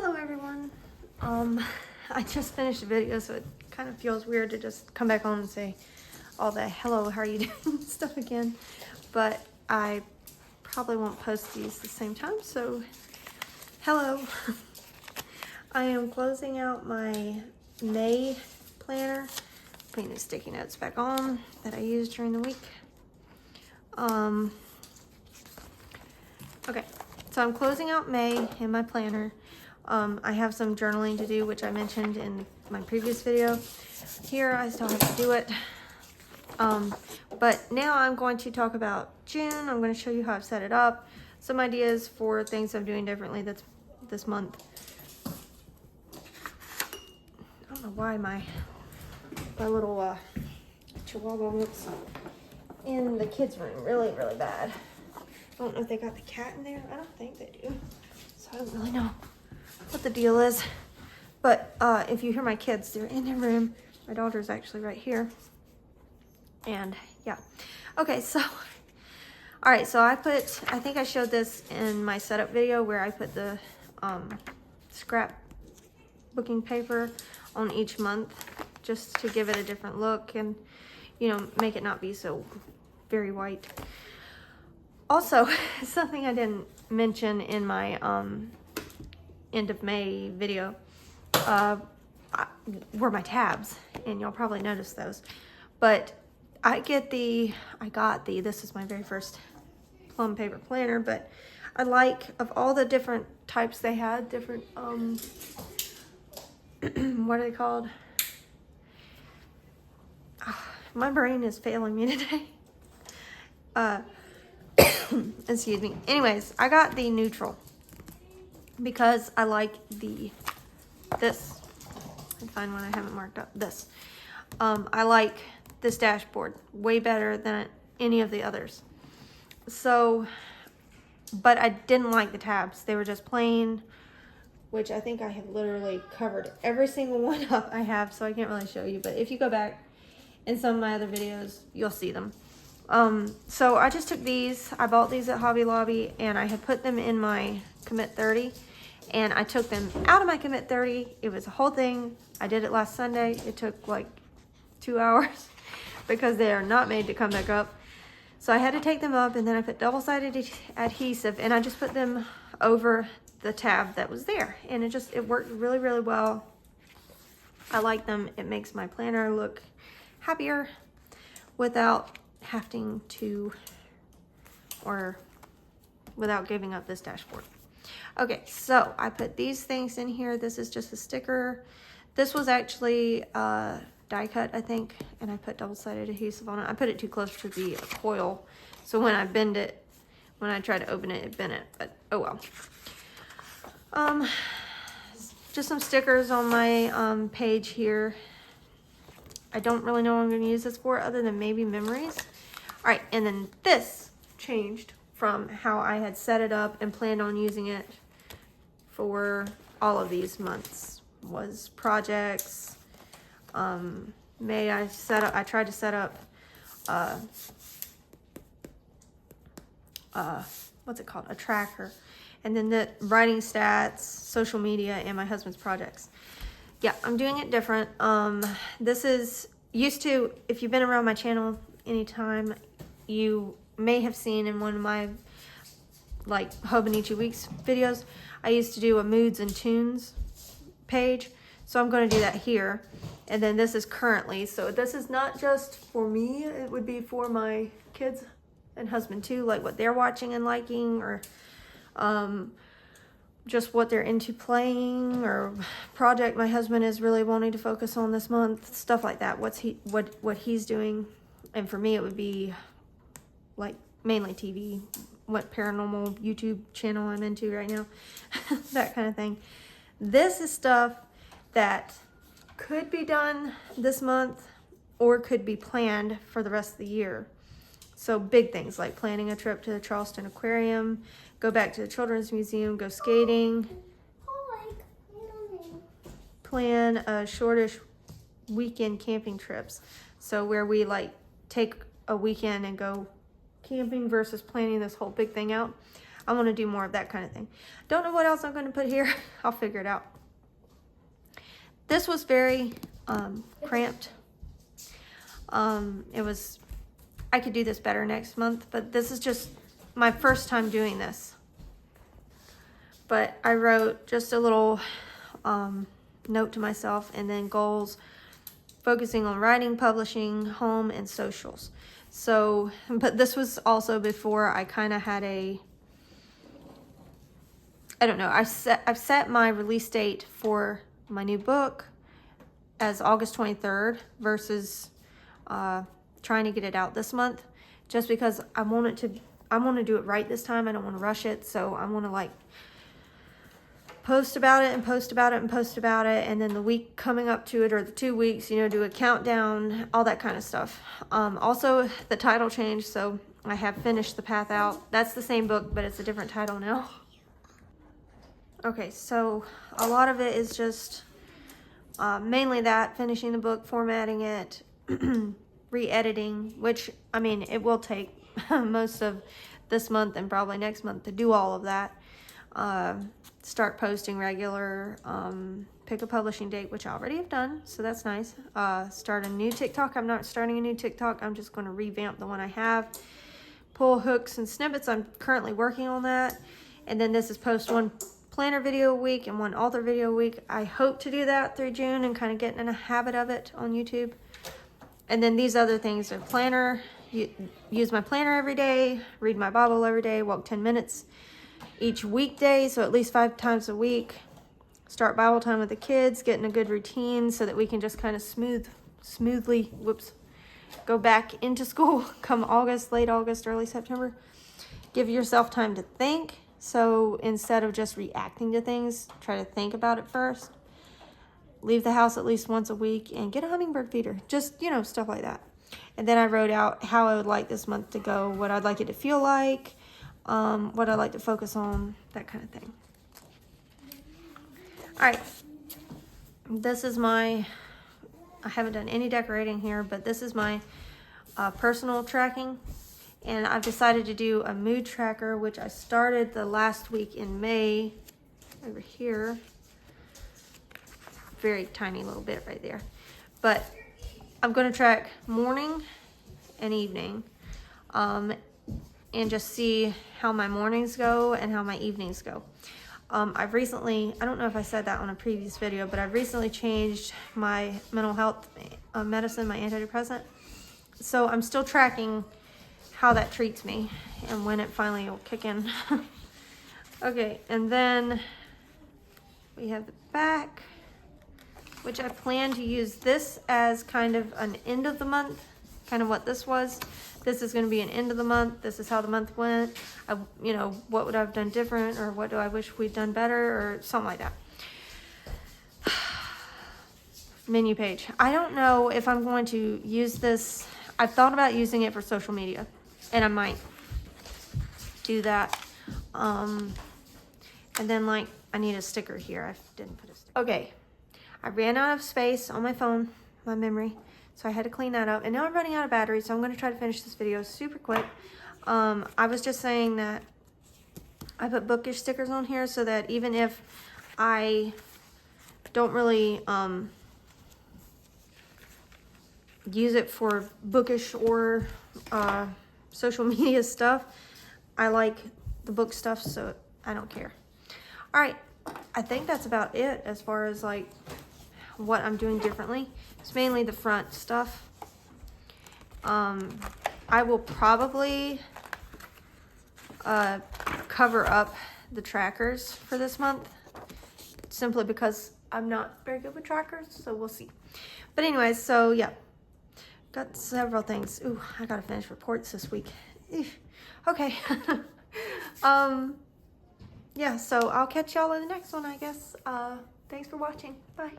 Hello everyone. I just finished the video, so it kind of feels weird to just come back on and say all the hello, how are you doing stuff again. But I probably won't post these at the same time, so hello. I am closing out my May planner, putting the sticky notes back on that I used during the week. Okay, so I'm closing out May in my planner. I have some journaling to do, which I mentioned in my previous video. Here, I still have to do it. But now I'm going to talk about June. I'm going to show you how I've set it up. Some ideas for things I'm doing differently this month. I don't know why my little chihuahua looks in the kids' room really, really bad. I don't know if they got the cat in there. I don't think they do. So I don't really know what the deal is. But if you hear my kids, they're in their room. My daughter's actually right here. And yeah. Okay, so all right, so I think I showed this in my setup video where I put the scrap booking paper on each month just to give it a different look and, you know, make it not be so very white. Also, something I didn't mention in my end of May video were my tabs, and you'll probably notice those. But this is my very first plum paper planner, but I like, of all the different types they had, different, what are they called? My brain is failing me today. Excuse me. Anyways, I got the neutral because I like this. I find one I haven't marked up. This. I like this dashboard way better than any of the others. So, but I didn't like the tabs. They were just plain, which I think I have literally covered every single one up I have, so I can't really show you. But if you go back in some of my other videos, you'll see them. So I just took these. I bought these at Hobby Lobby, and I had put them in my Commit 30, and I took them out of my Commit 30. It was a whole thing. I did it last Sunday. It took like 2 hours because they are not made to come back up. So I had to take them up, and then I put double-sided adhesive, and I just put them over the tab that was there, and it worked really, really well. I like them. It makes my planner look happier without having to, or without giving up this dashboard. Okay, so I put these things in here. This is just a sticker. This was actually die cut, I think, and I put double-sided adhesive on it. I put it too close to the coil, so when I bend it, when I try to open it, it bent it, but oh well. Just some stickers on my page here. I don't really know what I'm going to use this for other than maybe memories. All right, and then this changed from how I had set it up and planned on using it for all of these months. Was projects. May I tried to set up what's it called? A tracker. And then the writing stats, social media, and my husband's projects. Yeah, I'm doing it different. This is used to, if you've been around my channel anytime, you may have seen in one of my like Hobonichi Weeks videos, I used to do a moods and tunes page. So I'm going to do that here. And then this is currently, so this is not just for me, it would be for my kids and husband too, like what they're watching and liking, or just what they're into playing, or project my husband is really wanting to focus on this month, stuff like that. What he's doing. And for me, it would be like mainly TV, what paranormal YouTube channel I'm into right now, that kind of thing. This is stuff that could be done this month or could be planned for the rest of the year. So big things like planning a trip to the Charleston Aquarium, go back to the Children's Museum, go skating, plan a shortish weekend camping trips. So where we like take a weekend and go camping versus planning this whole big thing out. I want to do more of that kind of thing. Don't know what else I'm going to put here. I'll figure it out. This was very cramped. I could do this better next month, but this is just my first time doing this. But I wrote just a little note to myself, and then goals focusing on writing, publishing, home, and socials. So, but this was also before I kind of had I don't know, I've set my release date for my new book as August 23rd versus trying to get it out this month, just because I want to do it right this time. I don't want to rush it, so I want to like post about it and post about it and post about it, and then the week coming up to it, or the 2 weeks, you know, do a countdown, all that kind of stuff. Also the title changed, so I have finished The Path Out. That's the same book, but it's a different title now. Okay, so a lot of it is just mainly that, finishing the book, formatting it, re-editing, which, I mean, it will take most of this month and probably next month to do all of that. Start posting regular, pick a publishing date, which I already have done, so that's nice. Start a new TikTok. I'm not starting a new TikTok. I'm just going to revamp the one I have. Pull hooks and snippets. I'm currently working on that. And then this is post one planner video a week and one author video a week. I hope to do that through June and kind of get in a habit of it on YouTube. And then these other things are planner, use my planner every day, read my Bible every day, walk 10 minutes each weekday, so at least 5 times a week. Start Bible time with the kids, get in a good routine so that we can just kind of smoothly go back into school come August, late August, early September. Give yourself time to think. So instead of just reacting to things, try to think about it first. Leave the house at least once a week and get a hummingbird feeder. Just, you know, stuff like that. And then I wrote out how I would like this month to go, what I'd like it to feel like, what I'd like to focus on, that kind of thing. All right. This is I haven't done any decorating here, but this is my personal tracking. And I've decided to do a mood tracker, which I started the last week in May over here. Very tiny little bit right there. But I'm going to track morning and evening and just see how my mornings go and how my evenings go. I've recently, I don't know if I said that on a previous video, but I've recently changed my mental health medicine, my antidepressant. So I'm still tracking how that treats me and when it finally will kick in. Okay, and then we have the back, which I plan to use this as kind of an end of the month, kind of what this was. This is going to be an end of the month. This is how the month went. You know, what would I have done different, or what do I wish we'd done better, or something like that. Menu page. I don't know if I'm going to use this. I've thought about using it for social media, and I might do that. And then, like, I need a sticker here. I didn't put a sticker. Okay. I ran out of space on my phone, my memory, so I had to clean that up. And now I'm running out of battery, so I'm going to try to finish this video super quick. I was just saying that I put bookish stickers on here so that even if I don't really use it for bookish or social media stuff, I like the book stuff, so I don't care. All right, I think that's about it as far as like what I'm doing differently. It's mainly the front stuff. I will probably cover up the trackers for this month, simply because I'm not very good with trackers, so we'll see. But anyways, so yeah, got several things. Ooh, I gotta finish reports this week. Okay. Yeah, so I'll catch y'all in the next one, I guess. Thanks for watching. Bye.